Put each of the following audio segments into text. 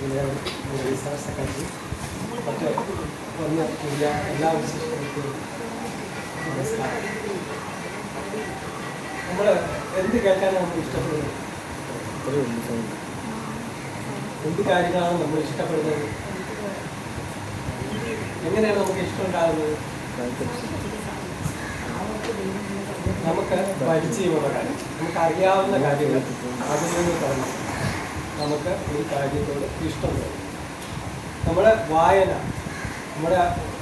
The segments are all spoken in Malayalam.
സെക്രട്ടറി മറ്റ് വന്ന് കൂടിയ എല്ലാ വിശേഷങ്ങൾക്കും നമസ്കാരം. നമ്മൾ എന്ത് കേൾക്കാനാണ് നമ്മൾ ഇഷ്ടപ്പെടുന്നത്? എന്ത് കാര്യങ്ങളാണ് നമ്മൾ ഇഷ്ടപ്പെടുന്നത്? എങ്ങനെയാണ് നമുക്ക് ഇഷ്ടം ഉണ്ടാകുന്നത്? നമുക്ക് പരിചയമുള്ള കാര്യം, നമുക്ക് അറിയാവുന്ന കാര്യങ്ങൾ അതിൽ നിന്ന് പറഞ്ഞു നമുക്ക് ഒരു കാര്യത്തോട് ഇഷ്ടം തോന്നും. നമ്മുടെ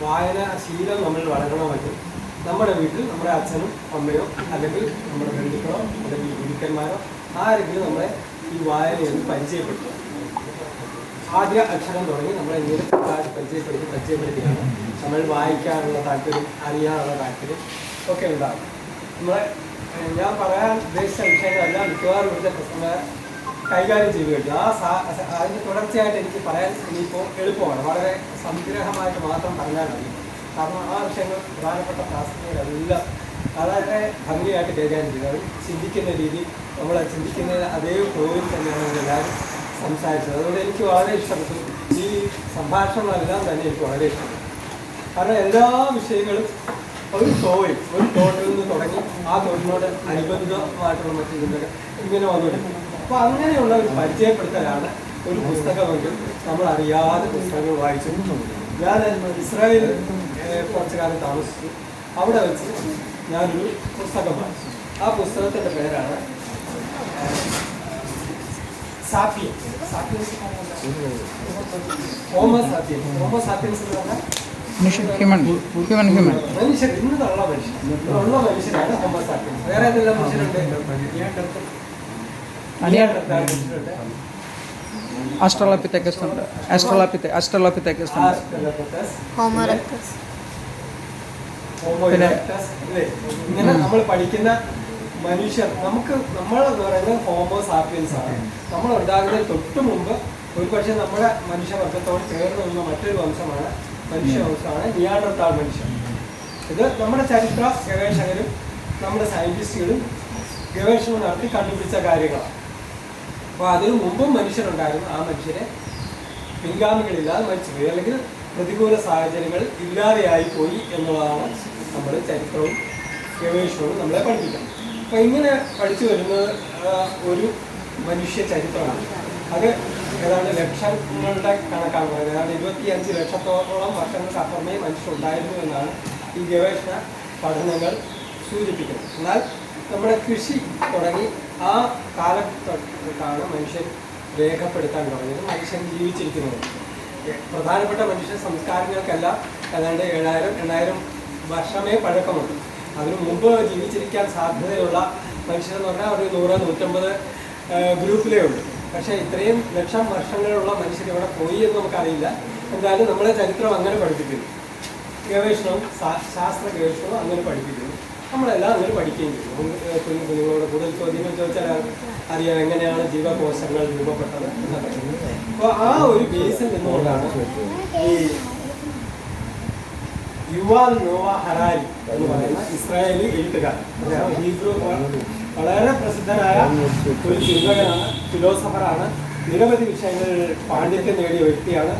വായന ശീലം നമ്മൾ വളരണമെങ്കിൽ നമ്മുടെ വീട്ടിൽ നമ്മുടെ അച്ഛനും അമ്മയോ അല്ലെങ്കിൽ നമ്മുടെ ബന്ധുക്കളോ അല്ലെങ്കിൽ ഗുരുക്കന്മാരോ ആരെങ്കിലും നമ്മളെ ഈ വായനയൊന്ന് പരിചയപ്പെടുത്തുക. ആദ്യ അക്ഷരം തുടങ്ങി നമ്മളെ നേരിട്ട് പരിചയപ്പെടുത്തിയാണ് നമ്മൾ വായിക്കാനുള്ള താല്പര്യം, അറിയാനുള്ള താല്പര്യം ഒക്കെ ഉണ്ടാകും. ഞാൻ പറയാൻ ഉദ്ദേശിച്ച വിഷയങ്ങളെല്ലാം മിക്കവാറും ഇവിടുത്തെ പ്രസംഗ കൈകാര്യം ചെയ്തു കഴിഞ്ഞു. അതിന് തുടർച്ചയായിട്ട് എനിക്ക് പറയാൻ ഇനിയിപ്പോൾ എളുപ്പമാണ്. വളരെ സംഗ്രഹമായിട്ട് മാത്രം പറഞ്ഞാൽ മതി. കാരണം ആ വിഷയങ്ങൾ പ്രധാനപ്പെട്ട പ്രാസംഗികരെല്ലാം വളരെ ഭംഗിയായിട്ട് കൈകാര്യം ചെയ്തു. അവർ ചിന്തിക്കുന്ന രീതി, നമ്മൾ ചിന്തിക്കുന്ന അതേ ഫ്ലോയിൽ തന്നെയാണ് എല്ലാവരും സംസാരിച്ചത്. അതുകൊണ്ട് എനിക്ക് വളരെ ഇഷ്ടപ്പെട്ടു. ഈ സംഭാഷണങ്ങളെല്ലാം തന്നെ എനിക്ക് വളരെ ഇഷ്ടപ്പെട്ടു. കാരണം എല്ലാ വിഷയങ്ങളും ഒരു ഫ്ലോയിൽ, ഒരു തോട്ടിൽ നിന്ന് തുടങ്ങി ആ തോട്ടിനോട് അനുബന്ധമായിട്ടുള്ള മറ്റു ചിന്തകൾ ഇങ്ങനെ വന്നുകൊടുക്കും. അപ്പോൾ അങ്ങനെയുള്ള ഒരു പരിചയപ്പെടുത്തലാണ് ഒരു പുസ്തകമെങ്കിൽ നമ്മൾ അറിയാതെ പുസ്തകങ്ങൾ വായിച്ചു. ഞാൻ ഇസ്രായേലിൽ കുറച്ചു കാലം താമസിച്ചു. അവിടെ വെച്ച് ഞാനൊരു പുസ്തകം വായിച്ചു. ആ പുസ്തകത്തിൻ്റെ പേരാണ് ഹോമോ സാപ്പിയൻസ് എന്ന് പറഞ്ഞാൽ മനുഷ്യർ, ഇന്നുള്ള മനുഷ്യനാണ് ഹോമോ സാപ്പിയൻസ്. വേറെ ഏതെല്ലാം മനുഷ്യരുണ്ട്? Australopithecus ഉണ്ട്. ഇങ്ങനെ നമ്മൾ പഠിക്കുന്ന മനുഷ്യർ നമ്മൾ എന്ന് പറയുന്നത് ഹോമോ സാപ്പിയൻസ് ആണ്. നമ്മൾ ഉണ്ടാകുന്നതിന് തൊട്ട് മുമ്പ് ഒരുപക്ഷെ നമ്മുടെ മനുഷ്യവർഗത്തോട് ചേർന്ന് നിന്ന മറ്റൊരു വംശമാണ് മനുഷ്യവംശമാണ് നിയാണ്ടർതാൾ മനുഷ്യർ. ഇത് നമ്മുടെ ചരിത്ര ഗവേഷകരും നമ്മുടെ സയന്റിസ്റ്റുകളും ഗവേഷണം നടത്തി കണ്ടുപിടിച്ച കാര്യങ്ങളാണ്. അപ്പോൾ അതിനു മുമ്പും മനുഷ്യരുണ്ടായിരുന്നു. ആ മനുഷ്യരെ പിൻഗാമികളില്ലാതെ മരിച്ചുപോയി, അല്ലെങ്കിൽ പ്രതികൂല സാഹചര്യങ്ങൾ ഇല്ലാതെയായി പോയി എന്നുള്ളതാണ് നമ്മൾ ചരിത്രവും ഗവേഷണവും നമ്മളെ പഠിപ്പിക്കുന്നത്. അപ്പോൾ ഇങ്ങനെ പഠിച്ചു വരുന്നത് ഒരു മനുഷ്യ ചരിത്രമാണ്. അത് ഏതാണ്ട് ലക്ഷങ്ങളുടെ കണക്കാണ് പറയുന്നത്. ഏതാണ്ട് 25 ലക്ഷത്തോളം വർഷങ്ങൾക്ക് അപ്പുറമേ മനുഷ്യരുണ്ടായിരുന്നു എന്നാണ് ഈ ഗവേഷണ പഠനങ്ങൾ സൂചിപ്പിക്കുന്നത്. എന്നാൽ നമ്മുടെ കൃഷി തുടങ്ങി ആ കാലത്തൊട്ടാണ് മനുഷ്യൻ രേഖപ്പെടുത്താൻ തുടങ്ങിയത്, മനുഷ്യൻ ജീവിച്ചിരിക്കുന്നത്. പ്രധാനപ്പെട്ട മനുഷ്യ സംസ്കാരങ്ങൾക്കെല്ലാം ഏതാണ്ട് 7,000-8,000 വർഷമേ പഴക്കമുണ്ട്. അതിനു മുമ്പ് ജീവിച്ചിരിക്കാൻ സാധ്യതയുള്ള മനുഷ്യരെന്ന് പറഞ്ഞാൽ ഒരു 100-150 ഗ്രൂപ്പിലേ ഉള്ളൂ. പക്ഷേ ഇത്രയും ലക്ഷം വർഷങ്ങളുള്ള മനുഷ്യർ ഇവിടെ പോയി എന്ന് നമുക്കറിയില്ല. എന്തായാലും നമ്മളെ ചരിത്രം അങ്ങനെ പഠിപ്പിക്കുന്നു, ഗവേഷണവും ശാസ്ത്ര ഗവേഷണവും അങ്ങനെ പഠിപ്പിക്കുന്നു. നമ്മളെല്ലാം അങ്ങനെ പഠിക്കുകയും ചെയ്യും. കുഞ്ഞുങ്ങളോട് കൂടുതൽ ചോദ്യങ്ങൾ ചോദിച്ചാൽ അറിയാം എങ്ങനെയാണ് ജീവകോശങ്ങൾ രൂപപ്പെട്ടത് എന്നൊക്കെ. അപ്പോൾ ആ ഒരു ബേസിൽ നിന്നുകൊണ്ടാണ് ഈ യുവാൽ നോവ ഹറാരി എന്ന് പറയുന്ന ഇസ്രായേലി എഴുത്തുകാരൻ. അദ്ദേഹം ഹീബ്രു വളരെ പ്രസിദ്ധനായ ഒരു ചിന്തകനാണ്, ഫിലോസഫറാണ്. നിരവധി വിഷയങ്ങളിൽ പാണ്ഡിത്യം നേടിയ വ്യക്തിയാണ്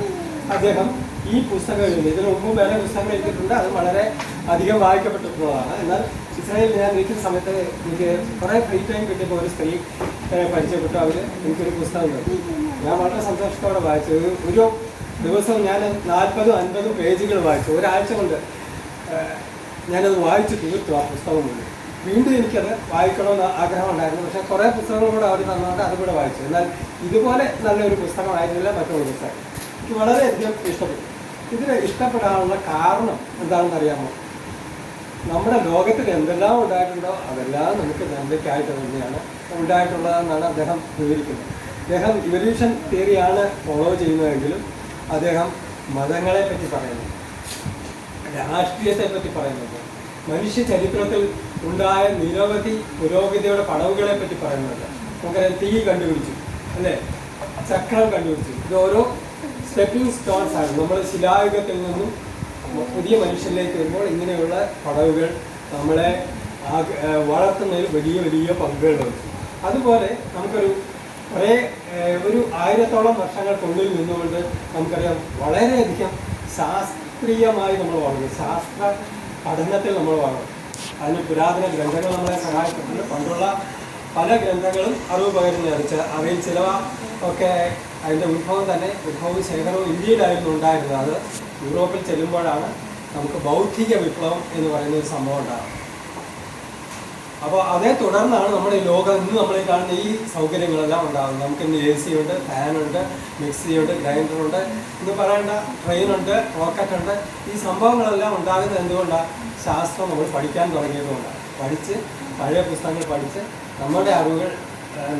അദ്ദേഹം. ഈ പുസ്തകം എഴുതുന്നത് ഇതിനു മുമ്പ് വേറെ പുസ്തകങ്ങൾ എഴുതിയിട്ടുണ്ട്. അത് വളരെ അധികം വായിക്കപ്പെട്ടിട്ടുള്ളതാണ്. എന്നാൽ ഇസ്രായേലിൽ ഞാൻ ഇരിക്കുന്ന സമയത്ത് എനിക്ക് കുറേ ഫ്രീ ടൈം കിട്ടിയപ്പോൾ ഒരു സ്ത്രീ പരിചയപ്പെട്ടു. അവർ എനിക്കൊരു പുസ്തകം തന്നു. ഞാൻ വളരെ സന്തോഷത്തോടെ വായിച്ചു. ഒരു ദിവസം ഞാൻ 40-50 പേജുകൾ വായിച്ചു. ഒരാഴ്ച കൊണ്ട് ഞാനത് വായിച്ചു തീർത്തു ആ പുസ്തകം കൊണ്ട്. വീണ്ടും എനിക്കത് വായിക്കണമെന്ന് ആഗ്രഹമുണ്ടായിരുന്നു. പക്ഷേ കുറേ പുസ്തകങ്ങൾ കൂടെ അവർ തന്നുകൊണ്ട് അതുകൂടെ വായിച്ചു. എന്നാൽ ഇതുപോലെ നല്ലൊരു പുസ്തകമായിരുന്നില്ല മറ്റുള്ള പുസ്തകം. എനിക്ക് വളരെയധികം ഇഷ്ടപ്പെട്ടു. ഇതിന് ഇഷ്ടപ്പെടാനുള്ള കാരണം എന്താണെന്ന് അറിയാമോ? നമ്മുടെ ലോകത്തിൽ എന്തെല്ലാം ഉണ്ടായിട്ടുണ്ടോ അതെല്ലാം നമുക്ക് നന്മയ്ക്കായിട്ട് തന്നെയാണ് ഉണ്ടായിട്ടുള്ളതെന്നാണ് അദ്ദേഹം വിവരിക്കുന്നത്. അദ്ദേഹം ഇവല്യൂഷൻ തിയറിയാണ് ഫോളോ ചെയ്യുന്നതെങ്കിലും അദ്ദേഹം മതങ്ങളെ പറ്റി പറയുന്നു, രാഷ്ട്രീയത്തെ പറ്റി പറയുന്നുണ്ട്, മനുഷ്യ ചരിത്രത്തിൽ ഉണ്ടായ നിരവധി പുരോഗതിയുടെ പടവുകളെ പറ്റി പറയുന്നുണ്ട്. നമുക്കറിയാം, തീ കണ്ടുപിടിച്ചു അല്ലേ, ചക്രം കണ്ടുപിടിച്ചു. ഇത് ഓരോ സ്റ്റെപ്പിംഗ് സ്റ്റോൺസ് ആണ്. നമ്മൾ ശിലായുഗത്തിൽ നിന്നും പുതിയ മനുഷ്യരിലേക്ക് വരുമ്പോൾ ഇങ്ങനെയുള്ള പടവുകൾ നമ്മളെ വളർത്തുന്നതിൽ വലിയ വലിയ പങ്കുകൾ വഹിച്ചു. അതുപോലെ നമുക്കൊരു കുറേ ഒരു 1000-ഓളം വർഷങ്ങൾക്കുള്ളിൽ നിന്നുകൊണ്ട് നമുക്കറിയാം വളരെയധികം ശാസ്ത്രീയമായി നമ്മൾ വളർന്നു, ശാസ്ത്ര പഠനത്തിൽ നമ്മൾ വളർന്നു. അതിന് പുരാതന ഗ്രന്ഥങ്ങൾ നമ്മളെ സഹായിച്ചിട്ടുണ്ട്. പണ്ടുള്ള പല ഗ്രന്ഥങ്ങളും അറിവ് പകരുന്നതാണ്. അവയിൽ ചില ഒക്കെ അതിൻ്റെ ഉത്ഭവവും ശേഖരവും ഇന്ത്യയിലായിരുന്നു ഉണ്ടായിരുന്നത്. അത് യൂറോപ്പിൽ ചെല്ലുമ്പോഴാണ് നമുക്ക് ബൗദ്ധിക വിപ്ലവം എന്ന് പറയുന്ന ഒരു സംഭവം ഉണ്ടാകുന്നത്. അപ്പോൾ അതേ തുടർന്നാണ് നമ്മുടെ ഈ ലോകം ഇന്ന് നമ്മൾ കാണുന്ന ഈ സൗകര്യങ്ങളെല്ലാം ഉണ്ടാകുന്നത്. നമുക്കിന്ന് AC ഉണ്ട്, ഫാനുണ്ട്, മിക്സിയുണ്ട്, ഗ്രൈൻഡറുണ്ട്, ഇന്ന് പറയേണ്ട ട്രെയിനുണ്ട്, റോക്കറ്റുണ്ട്. ഈ സംഭവങ്ങളെല്ലാം ഉണ്ടാകുന്നത് എന്തുകൊണ്ടാണ്? ശാസ്ത്രം നമ്മൾ പഠിക്കാൻ തുടങ്ങിയതുകൊണ്ടാണ്. പഠിച്ച് പഴയ പുസ്തകങ്ങൾ പഠിച്ച് നമ്മുടെ അറിവുകൾ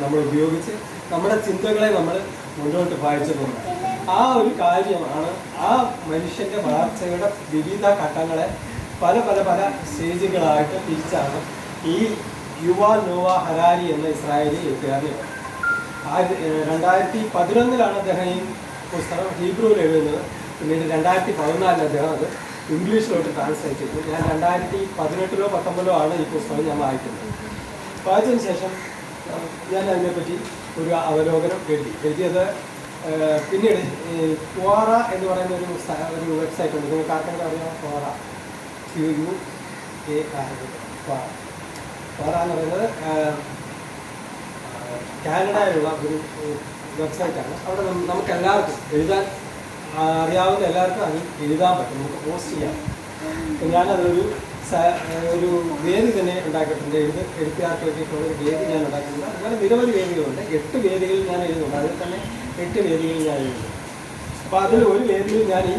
നമ്മൾ ഉപയോഗിച്ച് നമ്മുടെ ചിന്തകളെ നമ്മൾ മുന്നോട്ട് വായിച്ചതുകൊണ്ട് ആ ഒരു കാര്യമാണ് ആ മനുഷ്യൻ്റെ വളർച്ചയുടെ വിവിധ ഘട്ടങ്ങളെ പല പല പല സ്റ്റേജുകളായിട്ട് തിരിച്ചാണ് ഈ യുവാൽ നോവ ഹരാരി എന്ന ഇസ്രായേലി എഴുത്തുകാരനെ 2011 അദ്ദേഹം ഈ പുസ്തകം ഹീബ്രുവിൽ എഴുതുന്നത്. പിന്നീട് 2014 അദ്ദേഹം അത് ഇംഗ്ലീഷിലോട്ട് ട്രാൻസ്ലേറ്റ് ചെയ്തു. ഞാൻ 2018-ലോ 19-ലോ ആണ് ഈ പുസ്തകം ഞാൻ വായിക്കുന്നത്. വായിച്ചതിന് ശേഷം ഞാൻ അതിനെപ്പറ്റി ഒരു അവലോകനം എഴുതിയത്. പിന്നീട് ക്വാറ എന്ന് പറയുന്ന ഒരു വെബ്സൈറ്റ് ഉണ്ട്. നിങ്ങൾക്ക് ആർക്കെങ്കിലും അറിയാം? ക്വാറ, ക്വാറ എന്ന് പറയുന്നത് കാനഡയിലുള്ള ഒരു വെബ്സൈറ്റാണ്. അവിടെ നമുക്ക് എല്ലാവർക്കും എഴുതാൻ അറിയാവുന്ന എല്ലാവർക്കും അതിൽ എഴുതാൻ പറ്റും, നമുക്ക് പോസ്റ്റ് ചെയ്യാം. അപ്പം ഞാനതൊരു വേദി തന്നെ ഉണ്ടാക്കിയിട്ടുണ്ട്. എഴുത്തുകാർക്ക് വേണ്ടിയിട്ടുള്ള ഒരു വേദി ഞാൻ ഉണ്ടാക്കിയിട്ടുണ്ട്. അങ്ങനെ നിരവധി വേദികളുണ്ട്. 8 വേദികളിൽ ഞാൻ എഴുതുന്നുണ്ട്. അതിൽ തന്നെ 8 വേദികളിൽ ഞാൻ എഴുതുന്നു. അപ്പോൾ അതിൽ ഒരു വേദിയിൽ ഞാൻ ഈ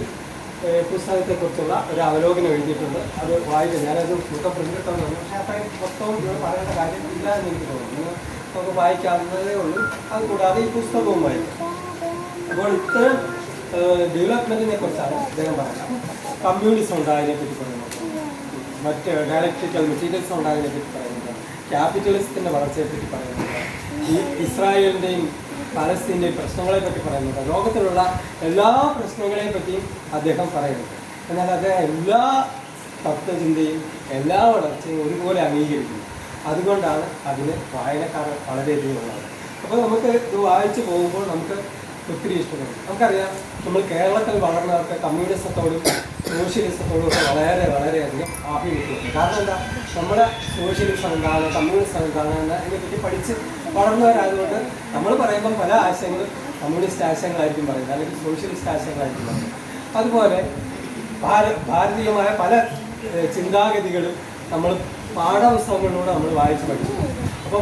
പുസ്തകത്തെക്കുറിച്ചുള്ള ഒരു അവലോകനം എഴുതിയിട്ടുണ്ട്. അത് വായിക്കും. ഞാനത് മൊത്തം പ്രിൻ്റിട്ടൊന്നും പറഞ്ഞു. പക്ഷേ അത്രയും മൊത്തം ഇവിടെ പറയേണ്ട കാര്യം ഇല്ല എന്ന് എനിക്ക് തോന്നുന്നു. നമുക്ക് വായിക്കാവുന്നതേ ഉള്ളൂ. അതുകൂടാതെ ഈ പുസ്തകവും വായിക്കും. അപ്പോൾ ഇത്തരം ഡെവലപ്മെൻറ്റിനെ കുറിച്ചാണ് അദ്ദേഹം പറയുന്നത്. കമ്മ്യൂണിസം ഉണ്ടായതിനെ പറ്റി പറയുന്നത്, മറ്റ് ഡയലക്ട്രിക്കൽ മെറ്റീരിയൽസ് ഉണ്ടായതിനെ പറ്റി പറയുന്നത്, ക്യാപിറ്റലിസത്തിൻ്റെ വളർച്ചയെപ്പറ്റി പറയുന്നത്, ഈ ഇസ്രായേലിൻ്റെയും പാലസ്തീൻ്റെയും പ്രശ്നങ്ങളെ പറ്റി പറയുന്നത്, ലോകത്തിലുള്ള എല്ലാ പ്രശ്നങ്ങളെയും പറ്റിയും അദ്ദേഹം പറയുന്നുണ്ട്. എന്നാൽ അദ്ദേഹം എല്ലാ തത്വചിന്തയും എല്ലാ വളർച്ചയും ഒരുപോലെ അംഗീകരിക്കുന്നു. അതുകൊണ്ടാണ് അതിന് വായനക്കാർ വളരെയധികം ഉള്ളത്. അപ്പോൾ നമുക്ക് ഇത് വായിച്ചു പോകുമ്പോൾ നമുക്ക് ഒത്തിരി ഇഷ്ടപ്പെടും. നമുക്കറിയാം, നമ്മൾ കേരളത്തിൽ വളർന്നവർക്ക് കമ്മ്യൂണിസത്തോടും സോഷ്യലിസത്തോടും ഒക്കെ വളരെയധികം ആഭിമുഖ്യമുണ്ട്. കാരണം എന്താ? നമ്മുടെ സോഷ്യലിസം എന്താണ്, കമ്മ്യൂണിസം എന്താണ് അതിനെപ്പറ്റി പഠിച്ച് വളർന്നവരായതുകൊണ്ട് നമ്മൾ പറയുമ്പം പല ആശയങ്ങളും കമ്മ്യൂണിസ്റ്റ് ആശയങ്ങളായിരിക്കും പറയുന്നത്, അല്ലെങ്കിൽ സോഷ്യലിസ്റ്റ് ആശയങ്ങളായിരിക്കും പറയുന്നത്. അതുപോലെ ഭാരതീയമായ പല ചിന്താഗതികളും നമ്മൾ പാഠപുസ്തകങ്ങളിലൂടെ നമ്മൾ വായിച്ച് പഠിച്ചു. അപ്പോൾ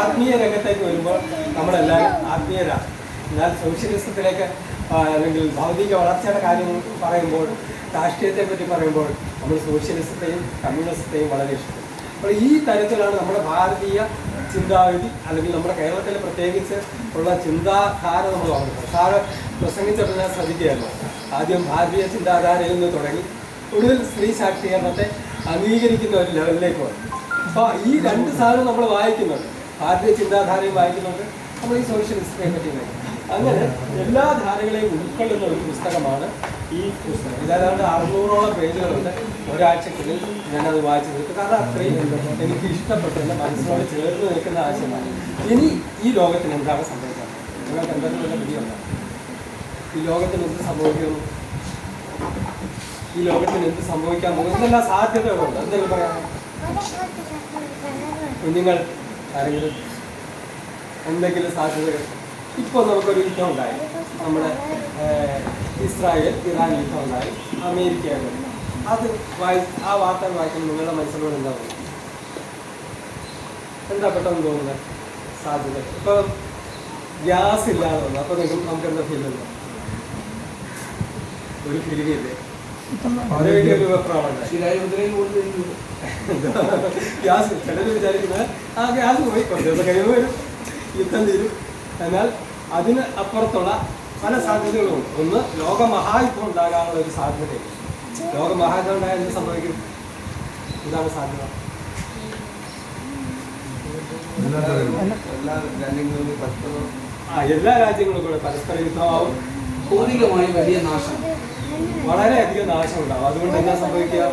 ആത്മീയ രംഗത്തേക്ക് വരുമ്പോൾ നമ്മളെല്ലാവരും ആത്മീയരാണ്. എന്നാൽ സോഷ്യലിസത്തിലേക്ക് അല്ലെങ്കിൽ ഭൗതിക വളർച്ചയുടെ കാര്യം പറയുമ്പോൾ, രാഷ്ട്രീയത്തെപ്പറ്റി പറയുമ്പോൾ നമ്മൾ സോഷ്യലിസത്തെയും കമ്മ്യൂണിസത്തെയും വളരെ ഇഷ്ടപ്പെടും. അപ്പോൾ ഈ തരത്തിലാണ് നമ്മുടെ ഭാരതീയ ചിന്താഗതി, അല്ലെങ്കിൽ നമ്മുടെ കേരളത്തിൽ പ്രത്യേകിച്ച് ഉള്ള ചിന്താധാര നമ്മൾ വളർന്നത്. സാറ് പ്രസംഗിച്ചപ്പോൾ ഞാൻ ശ്രദ്ധിക്കുകയായിരുന്നു. ആദ്യം ഭാരതീയ ചിന്താധാരയിൽ നിന്ന് തുടങ്ങി ഒടുവിൽ സ്ത്രീ ശാക്തീകരണത്തെ അംഗീകരിക്കുന്ന ഒരു ലെവലിലേക്ക് വന്നു. അപ്പോൾ ഈ 2 സാധനം നമ്മൾ വായിക്കുന്നുണ്ട്. ഭാരതീയ ചിന്താധാരയും വായിക്കുന്നുണ്ട്, നമ്മൾ ഈ സോഷ്യലിസത്തെ പറ്റി വായിക്കും. അങ്ങനെ എല്ലാ ധാരകളെയും ഉൾക്കൊള്ളുന്ന ഒരു പുസ്തകമാണ് ഈ പുസ്തകം. ഏതാണ്ട് 600-ഓളം പേജുകളുണ്ട്. ഒരാഴ്ചക്കുള്ളിൽ ഞാനത് വായിച്ചു തീർത്തു. കാരണം അത്രയും എനിക്ക് ഇഷ്ടപ്പെട്ട എൻ്റെ മനസ്സിനോട് ചേർന്ന് നിൽക്കുന്ന ആശയമാണ്. ഇനി ഈ ലോകത്തിന് എന്താണ് സംഭവിക്കുന്നത്? നിങ്ങൾക്ക് എന്തെങ്കിലും പിടിയുണ്ടോ? ഈ ലോകത്തിന് എന്ത് സംഭവിക്കുന്നു? ഈ ലോകത്തിന് എന്ത് സംഭവിക്കാൻ പോകുന്നു? എന്തെല്ലാം സാധ്യതകളുണ്ട്? എന്തെങ്കിലും പറയാമോ? കുഞ്ഞുങ്ങൾ ആരെങ്കിലും എന്തെങ്കിലും സാധ്യതകൾ? ഇപ്പോൾ നമുക്കൊരു യുദ്ധം ഉണ്ടായി, നമ്മുടെ ഇസ്രായേൽ ഇറാൻ യുദ്ധം ഉണ്ടായി, അമേരിക്കയുടെ. അത് ആ വാർത്ത വായിക്കുമ്പോൾ നിങ്ങളുടെ മനസ്സിലൂടെ എന്താ തോന്നുന്നത്? എന്താ പെട്ടെന്ന് തോന്നുന്നത് സാധ്യത? ഇപ്പോൾ ഗ്യാസ് ഇല്ലാതെ വന്നു, അപ്പോൾ നമുക്ക് എന്താ ഫീൽ ഉണ്ടോ? ഒരു ഫീലിംഗ് ഇല്ലേ? വളരെ വലിയൊരു വെപ്രാളുണ്ട്. ഗ്യാസ് ചിലർ വിചാരിക്കുന്നത് ആ ഗ്യാസ് പോയി കുറച്ച് ദിവസം കഴിയുമ്പോൾ വരും, യുദ്ധം തീരും. എന്നാൽ അതിന് അപ്പുറത്തുള്ള പല സാധ്യതകളുമുണ്ട്. ഒന്ന്, ലോകമഹായുദ്ധം ഉണ്ടാകാനുള്ള ഒരു സാധ്യതയുണ്ട്. ലോകമഹായുദ്ധം ഉണ്ടായാൽ എന്ത് സംഭവിക്കും? ഇതാണ് സാധ്യത. എല്ലാ രാജ്യങ്ങളും കൂടെ പരസ്പര യുദ്ധമാവും. ഭൗതികമായി വലിയ നാശം, വളരെയധികം നാശം ഉണ്ടാവും. അതുകൊണ്ട് എന്താ സംഭവിക്കുക?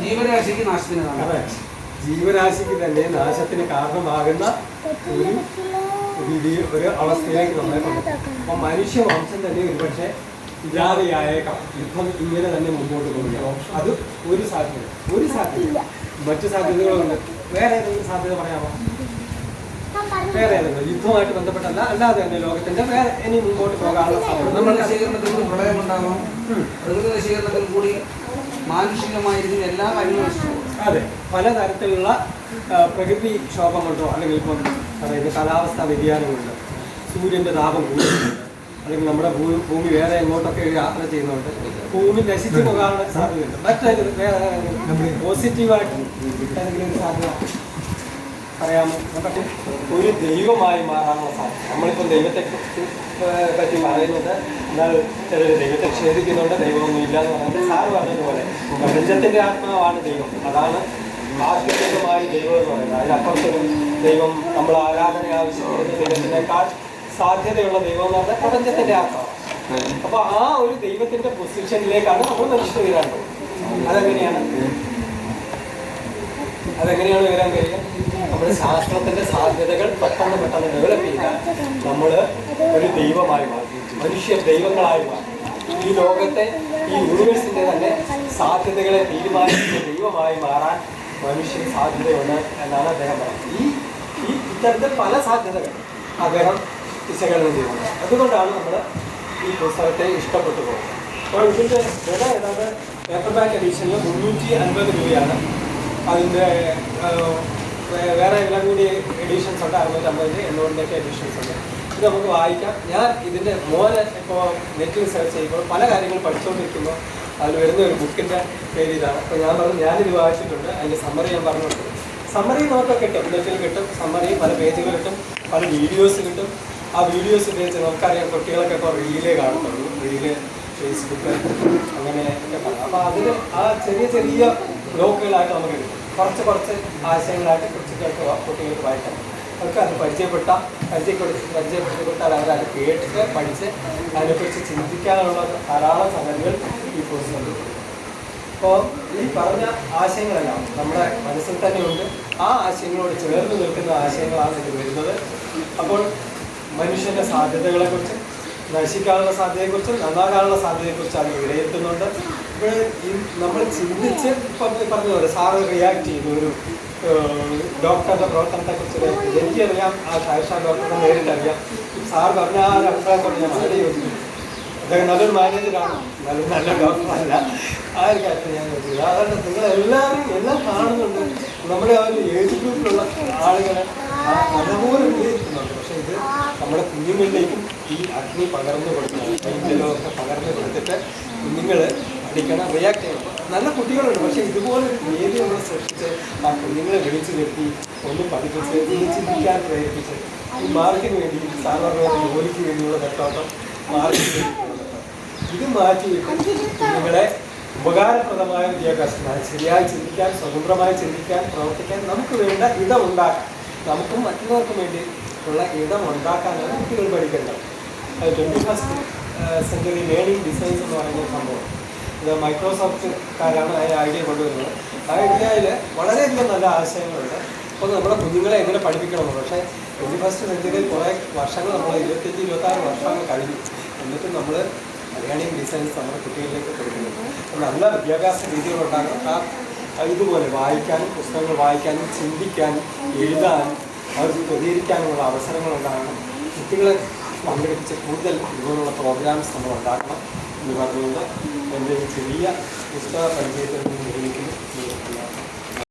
ജീവരാശിക്ക് നാശത്തിനാണ്. ജീവരാശിക്ക് തന്നെ നാശത്തിന് കാരണമാകുന്ന ഒരു അവസ്ഥയിലേക്ക് നമ്മളെ കൊണ്ടുപോകും. അപ്പം മനുഷ്യ വംശം തന്നെ ഒരുപക്ഷെ ഇല്ലാതെയായേക്കാം യുദ്ധം ഇങ്ങനെ തന്നെ മുമ്പോട്ട് പോവുകയാണ്. അത് ഒരു സാധ്യത. മറ്റു സാധ്യതകളുണ്ട്. വേറെ ഏതെങ്കിലും സാധ്യത പറയാമോ? വേറെ ഏതെങ്കിലും യുദ്ധവുമായിട്ട് ബന്ധപ്പെട്ടല്ല, അല്ലാതെ തന്നെ ലോകത്തിന്റെ വേറെ ഇനി മുമ്പോട്ട് പോകാനുള്ള സാധ്യത. നമ്മുടെ നശീകരണത്തിൽ കൂടി പ്രളയം ഉണ്ടാകും, പ്രകൃതി നശീകരണത്തിൽ കൂടി മാനുഷികമായിരിക്കുന്ന എല്ലാ കാര്യങ്ങളും. അതെ, പലതരത്തിലുള്ള പ്രകൃതി ക്ഷോഭങ്ങളുണ്ടോ, അല്ലെങ്കിൽ ഇപ്പം പറയുന്നത് കാലാവസ്ഥാ വ്യതിയാനങ്ങളുണ്ട്, സൂര്യന്റെ താപം കൂടുന്നുണ്ട്, അല്ലെങ്കിൽ നമ്മുടെ ഭൂമി വേറെ എങ്ങോട്ടൊക്കെ യാത്ര ചെയ്യുന്നുണ്ട്, ഭൂമി നശിച്ചു പോകാനുള്ള സാധ്യതയുണ്ട്. മറ്റൊരു വേറെ പോസിറ്റീവായിട്ട് ഏതെങ്കിലും ഒരു സാധ്യത പറയാമോ? നമുക്ക് ഒരു ദൈവമായി മാറാനുള്ള സാധ്യത. നമ്മളിപ്പം ദൈവത്തെ പറ്റി പറയുന്നത്, എന്നാൽ ചിലർ ദൈവത്തെ ക്ഷേധിക്കുന്നുണ്ട്, ദൈവമൊന്നും ഇല്ലാന്ന് പറയുന്നത്. സാറ് പറഞ്ഞതുപോലെ പ്രപഞ്ചത്തിന്റെ ആത്മാവാണ് ദൈവം. അതാണ് ആത്മീയമായി ദൈവം എന്ന് പറയുന്നത്. അതിനപ്പുറത്തൊരു ദൈവം നമ്മൾ ആരാധന ആവശ്യപ്പെടുന്ന ദൈവത്തിനേക്കാൾ സാധ്യതയുള്ള ദൈവം എന്ന് പറഞ്ഞാൽ പ്രപഞ്ചത്തിന്റെ ആത്മാവ്. അപ്പൊ ആ ഒരു ദൈവത്തിന്റെ പൊസിഷനിലേക്കാണ് നമ്മൾ മനുഷ്യർ വരാൻ പോകുന്നത്. അതെങ്ങനെയാണ് വരാൻ കഴിയുക? നമ്മുടെ ശാസ്ത്രത്തിന്റെ സാധ്യതകൾ പെട്ടെന്ന് ഡെവലപ്പ് ചെയ്താൽ നമ്മൾ ഒരു ദൈവമായി മാറും, മനുഷ്യ ദൈവങ്ങളായി മാറും. ഈ ലോകത്തെ, ഈ യൂണിവേഴ്സിന്റെ തന്നെ സാധ്യതകളെ തീരുമാനിക്കുന്ന ദൈവമായി മാറാൻ മനുഷ്യന് സാധ്യതയുണ്ട് എന്നാണ് അദ്ദേഹം പറയുന്നത്. ഈ ഇത്തരത്തിൽ പല സാധ്യതകൾ അദ്ദേഹം വിശകലനം ചെയ്യുന്നത്. അതുകൊണ്ടാണ് നമ്മൾ ഈ പുസ്തകത്തെ ഇഷ്ടപ്പെട്ടു പോകുന്നത്. അപ്പോൾ ഇതിൻ്റെ വില ഏതാണ്ട് പേപ്പർ ബാക്ക് എഡീഷനിൽ 350 രൂപയാണ്. അതിൻ്റെ വേറെ എല്ലാം കൂടി എഡീഷൻസ് ഉണ്ട്, 650, 800 എഡീഷൻസ് ഉണ്ട്. ഇത് നമുക്ക് വായിക്കാം. ഞാൻ ഇതിൻ്റെ മോനെ ഇപ്പോൾ നെറ്റിൽ സെർച്ച് ചെയ്യുമ്പോൾ പല കാര്യങ്ങൾ പഠിച്ചുകൊണ്ടിരിക്കുമ്പോൾ അതിൽ വരുന്ന ഒരു ബുക്കിൻ്റെ പേര് ഇതാണ്. അപ്പോൾ ഞാൻ പറഞ്ഞു ഞാനിത് വായിച്ചിട്ടുണ്ട്, അതിൻ്റെ സമ്മറി ഞാൻ പറഞ്ഞിട്ടുണ്ട്. സമ്മറി നമുക്ക് കിട്ടും, നെറ്റിൽ കിട്ടും. സമ്മറി പല പേജുകൾ കിട്ടും, പല വീഡിയോസ് കിട്ടും. ആ വീഡിയോസ് ഉപയോഗിച്ച് നമുക്കറിയാം കുട്ടികളൊക്കെ ഇപ്പോൾ റീലേ കാണുന്നുള്ളൂ, റീല്, ഫേസ്ബുക്ക് അങ്ങനെയൊക്കെ കാണാം. അപ്പോൾ അതിന് ആ ചെറിയ ബ്ലോക്കുകളായിട്ട് നമുക്ക് കിട്ടും. കുറച്ച് ആശയങ്ങളായിട്ട് കുട്ടികൾക്ക് വായിക്കാം. അവർക്ക് അത് പരിചയപ്പെട്ടാൽ അവരത് കേട്ടിട്ട് പഠിച്ച് അതിനെക്കുറിച്ച് ചിന്തിക്കാനുള്ള ധാരാളം സംഗതികൾ ഈ കോഴ്സിലുണ്ട്. അപ്പോൾ ഈ പറഞ്ഞ ആശയങ്ങളെല്ലാം നമ്മുടെ മനസ്സിൽ തന്നെയുണ്ട്. ആ ആശയങ്ങളോട് ചേർന്ന് നിൽക്കുന്ന ആശയങ്ങളാണ് ഇത് വരുന്നത്. അപ്പോൾ മനുഷ്യൻ്റെ സാധ്യതകളെക്കുറിച്ചും നശിക്കാനുള്ള സാധ്യതയെക്കുറിച്ചും നന്നാകാനുള്ള സാധ്യതയെക്കുറിച്ച് അത് വിലയിരുത്തുന്നുണ്ട്. ഇപ്പോൾ നമ്മൾ ചിന്തിച്ച് പറഞ്ഞ പോലെ സാറ് റിയാക്ട് ചെയ്തു ഒരു ഡോക്ടറുടെ പ്രവർത്തനത്തെക്കുറിച്ച് എനിക്കറിയാം, ആ ഷാ ഡോക്ടറെ നേരിട്ടറിയാം. സാർ പറഞ്ഞ ആ ഒരു അഭിപ്രായത്തോട് ഞാൻ വളരെ യോജിക്കുന്നു. അദ്ദേഹം നല്ലൊരു മാനേജറാണ്, നല്ല ഡോക്ടറല്ല. ആ ഒരു കാര്യത്തിൽ ഞാൻ യോജിക്കുന്നു. അതുകൊണ്ട് നിങ്ങളെല്ലാവരും എല്ലാം കാണുന്നുണ്ട്. നമ്മുടെ ആ ഒരു ഏജ് ഗ്രൂപ്പിലുള്ള ആളുകളെ നല്ലപോലെ വിലയിരുത്തുന്നുണ്ട്. പക്ഷേ ഇത് നമ്മുടെ കുഞ്ഞുങ്ങളിലേക്കും ഈ അഗ്നി പകർന്നു കൊടുക്കണം, കൈജലമൊക്കെ പകർന്നു കൊടുത്തിട്ട് കുഞ്ഞുങ്ങൾ പഠിക്കണം, റിയാക്ട് ചെയ്യണം. നല്ല കുട്ടികളുണ്ട്, പക്ഷേ ഇതുപോലൊരു വേദി നമ്മൾ സൃഷ്ടിച്ച് ആ കുഞ്ഞുങ്ങളെ വിളിച്ചു നിർത്തി ഒന്ന് പഠിപ്പിച്ച് ഒന്ന് ചിന്തിക്കാൻ പ്രേരിപ്പിച്ച് ഈ മാർക്കിന് വേണ്ടി സാധാരണ ജോലിക്ക് വേണ്ടിയുള്ള നെട്ടോട്ടം, മാർക്കിന് വേണ്ടിയുള്ള നെട്ടോട്ടം ഇത് മാറ്റിയിട്ട് കുഞ്ഞുങ്ങളെ ഉപകാരപ്രദമായ വിദ്യാഭ്യാസം, ശരിയായി ചിന്തിക്കാൻ, സ്വതന്ത്രമായി ചിന്തിക്കാൻ, പ്രവർത്തിക്കാൻ നമുക്ക് വേണ്ട ഇടമുണ്ടാക്കാം. നമുക്കും മറ്റുള്ളവർക്കും വേണ്ടി ഉള്ള ഇടമുണ്ടാക്കാനാണ് കുട്ടികൾ പഠിക്കേണ്ടത്. 21st സെഞ്ച്വറി ലേണിംഗ് ഡിസൈൻസ് എന്ന് പറയുന്ന ഒരു സംഭവം. ഇത് മൈക്രോസോഫ്റ്റുകാരാണ് ആ ഐഡിയ കൊണ്ടുവരുന്നത്. ആ ഐഡിയയിൽ വളരെയധികം നല്ല ആശയങ്ങളുണ്ട്. അപ്പോൾ നമ്മുടെ കുഞ്ഞുങ്ങളെ എങ്ങനെ പഠിപ്പിക്കണമെന്ന്. പക്ഷേ 21st സെഞ്ച്വറിയിൽ കുറേ വർഷങ്ങൾ, നമ്മൾ 25-26 വർഷങ്ങൾ കഴിഞ്ഞു. എന്നിട്ട് നമ്മൾ ലേണിംഗ് ഡിസൈൻസ് നമ്മുടെ കുട്ടികളിലേക്ക് കൊടുക്കുന്നത്. നല്ല വിദ്യാഭ്യാസ രീതികളുണ്ടാകണം. ഇതുപോലെ വായിക്കാനും, പുസ്തകങ്ങൾ വായിക്കാനും, ചിന്തിക്കാനും, എഴുതാനും, അവർക്ക് പ്രതികരിക്കാനുമുള്ള അവസരങ്ങളുണ്ടാകണം. കുട്ടികളെ പങ്കെടുപ്പിച്ച് കൂടുതൽ ഇതുപോലുള്ള പ്രോഗ്രാംസ് നമ്മൾ ഉണ്ടാക്കണം എന്ന് പറഞ്ഞുകൊണ്ട് എൻ്റെ ചെറിയ പുസ്തക പരിചയത്തിൽ നിന്ന് നിർമ്മിക്കുന്നു.